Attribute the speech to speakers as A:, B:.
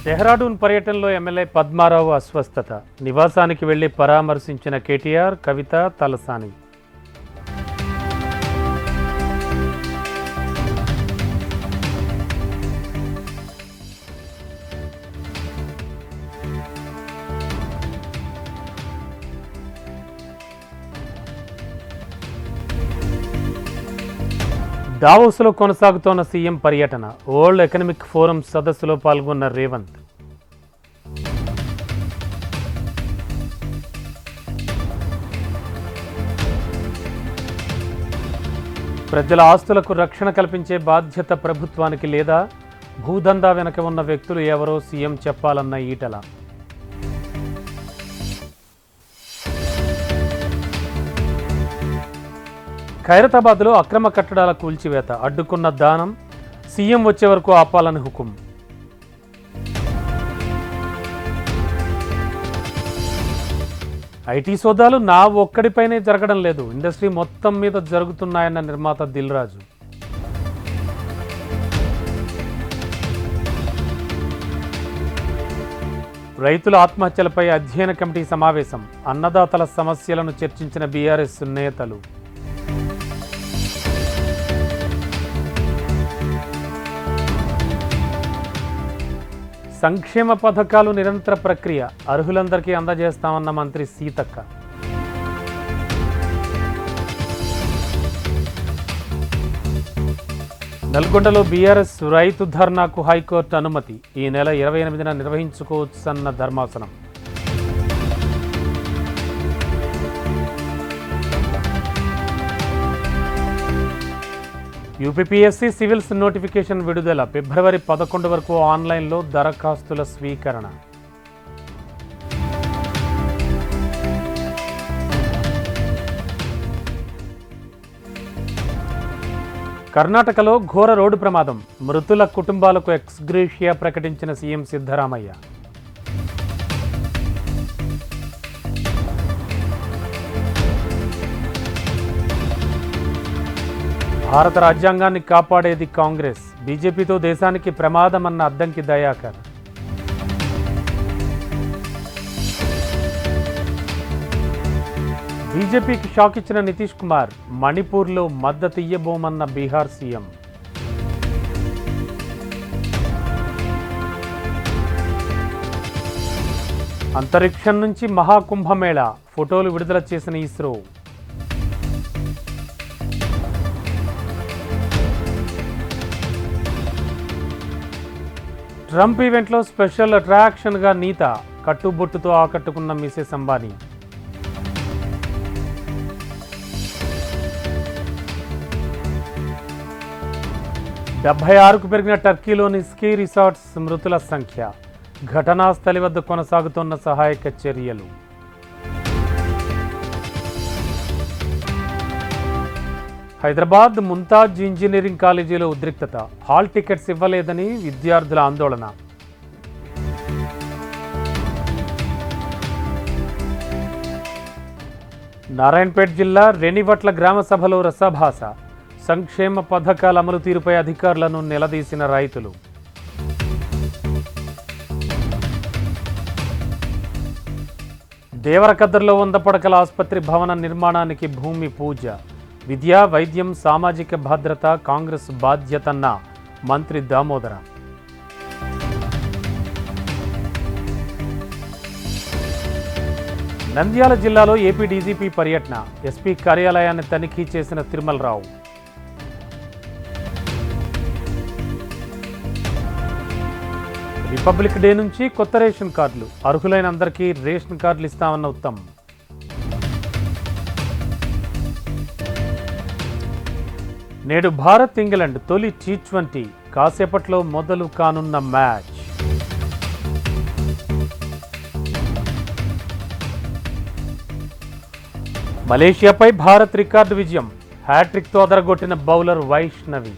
A: డెహ్రాడూన్ పర్యటనలో ఎమ్మెల్యే పద్మారావు అస్వస్థత. నివాసానికి వెళ్లి పరామర్శించిన కేటీఆర్, కవిత, తలసాని. దావోస్లో కొనసాగుతోన్న సీఎం పర్యటన. వరల్డ్ ఎకనామిక్ ఫోరం సదస్సులో పాల్గొన్న రేవంత్. ప్రజల ఆస్తులకు రక్షణ కల్పించే బాధ్యత ప్రభుత్వానికి లేదా? భూదందా వెనక ఉన్న వ్యక్తులు ఎవరో సీఎం చెప్పాలన్న ఈటల. ఖైరతాబాద్లో అక్రమ కట్టడాల కూల్చివేత, అడ్డుకున్న దానం, సీఎం వచ్చే వరకు ఆపాలని హుకుం. ఐటీ సోదాలు నా ఒక్కడిపైనే జరగడం లేదు, ఇండస్ట్రీ మొత్తం మీద జరుగుతున్నాయన్న నిర్మాత దిల్ రాజు. రైతుల ఆత్మహత్యలపై అధ్యయన కమిటీ సమావేశం. అన్నదాతల సమస్యలను చర్చించిన బీఆర్ఎస్ నేతలు. సంక్షేమ పథకాలు నిరంతర ప్రక్రియ, అర్హులందరికీ అందజేస్తామన్న మంత్రి సీతక్క. నల్గొండలో బీఆర్ఎస్ రైతు ధర్నాకు హైకోర్టు అనుమతి. ఈ నెల 28న నిర్వహించుకోవచ్చన్న ధర్మాసనం. యూపీపీఎస్సీ సివిల్స్ నోటిఫికేషన్ విడుదల. ఫిబ్రవరి 11 వరకు ఆన్లైన్లో దరఖాస్తుల స్వీకరణ. కర్ణాటకలో ఘోర రోడ్డు ప్రమాదం. మృతుల కుటుంబాలకు ఎక్స్గ్రేషియా ప్రకటించిన సీఎం సిద్ధరామయ్య. భారత రాజ్యాంగాన్ని కాపాడేది కాంగ్రెస్, బీజేపీతో దేశానికి ప్రమాదమన్న అద్దంకి దయాకర్. బీజేపీకి షాక్ ఇచ్చిన నితీష్ కుమార్. మణిపూర్లో మద్దతు ఇయ్యబోమన్న బీహార్ సీఎం. అంతరిక్షం నుంచి మహాకుంభమేళా ఫోటోలు విడుదల చేసిన ఇస్రో. ట్రంప్ ఈవెంట్లో స్పెషల్ అట్రాక్షన్గా నీత. కట్టుబొట్టుతో ఆకట్టుకున్న మిసెస్ అంబానీ. డెబ్బై పెరిగిన టర్కీలోని స్కీ రిసార్ట్స్ మృతుల సంఖ్య. ఘటనా స్థలి వద్ద కొనసాగుతున్న సహాయక చర్యలు. హైదరాబాద్ ముంతాజ్ ఇంజనీరింగ్ కాలేజీలో ఉద్రిక్తత. హాల్ టికెట్స్ ఇవ్వలేదని విద్యార్థుల ఆందోళన. నారాయణపేట జిల్లా రెనివట్ల గ్రామ సభలో రసభాస. సంక్షేమ పథకాల అమలు తీరుపై అధికారులను నిలదీసిన రైతులు. దేవరకద్దర్లో 100 పడకల ఆసుపత్రి భవన నిర్మాణానికి భూమి పూజ. విద్య, వైద్యం, సామాజిక భద్రత కాంగ్రెస్ బాధ్యతన్న మంత్రి దామోదర. నంద్యాల జిల్లాలో ఏపీ డీజీపీ పర్యటన. ఎస్పీ కార్యాలయాన్ని తనిఖీ చేసిన తిరుమలరావు. రిపబ్లిక్ డే నుంచి కొత్త రేషన్ కార్డులు. అర్హులైన అందరికీ రేషన్ కార్డులు ఇస్తామన్న ఉత్తమ్. నేడు భారత్ ఇంగ్లాండ్ తొలి T20. కాసేపట్లో మొదలు కానున్న మ్యాచ్. మలేషియాపై భారత్ రికార్డు విజయం. హ్యాట్రిక్తో అదరగొట్టిన బౌలర్ వైష్ణవి.